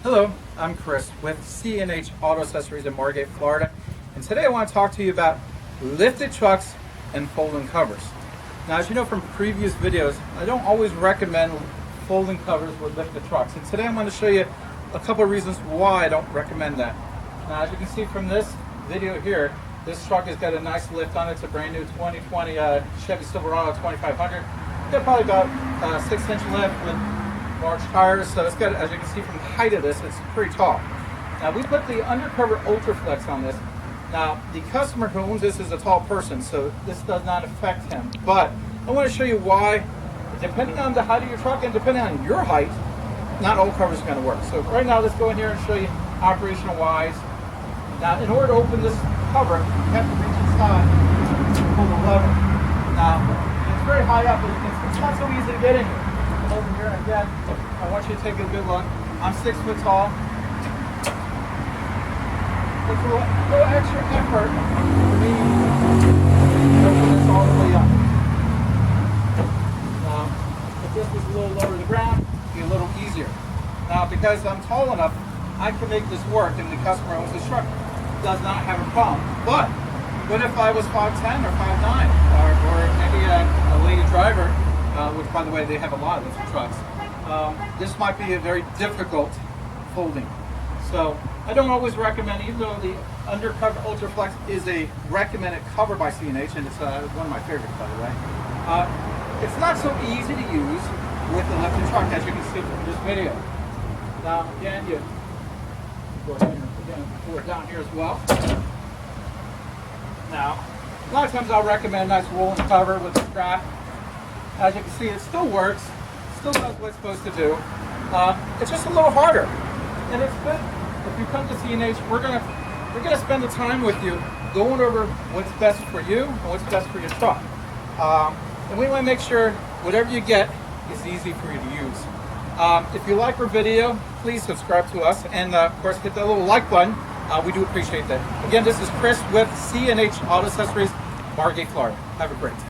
Hello, I'm Chris with C&H Auto Accessories in Margate, Florida, and today I want to talk to you about lifted trucks and folding covers. Now, as you know from previous videos, I don't always recommend folding covers with lifted trucks, and today I'm going to show you a couple of reasons why I don't recommend that. Now, as you can see from this video here, this truck has got a nice lift on it. It's a brand new 2020 Chevy Silverado 2500. It's got probably about a 6-inch lift with large tires, so it's got, as you can see from the height of this, it's pretty tall. Now, we put the undercover Ultraflex on this. Now, the customer who owns this is a tall person, so this does not affect him. But I want to show you why, depending on the height of your truck and depending on your height, not all covers are going to work. So right now, let's go in here and show you operational wise. Now, in order to open this cover, you have to reach inside and pull the lever. Now, it's very high up, but it's not so easy to get in here. Over here, and again, I want you to take a good look. I'm 6 foot tall. It's a little extra effort for me to open this all the way up. If this was a little lower to the ground, it'd be a little easier. Now, because I'm tall enough, I can make this work, and the customer owns this truck does not have a problem. But what if I was 5'10" or 5'9", or maybe a lady driver? Which, by the way, they have a lot of these trucks. This might be a very difficult folding. So I don't always recommend, even though the undercover Ultraflex is a recommended cover by C&H, and it's one of my favorites, by the way. It's not so easy to use with the lifted truck, as you can see from this video. Now, again, you go ahead and pull it down here as well. Now, a lot of times I'll recommend a nice rolling cover with a strap. As you can see, it still works, still does what it's supposed to do. It's just a little harder, and it's good. If you come to C&H, we're gonna spend the time with you going over what's best for you and what's best for your truck. And we want to make sure whatever you get is easy for you to use. If you like our video, please subscribe to us, and of course, hit that little like button. We do appreciate that. Again, this is Chris with C&H Auto Accessories, Margate, Florida. Have a great day.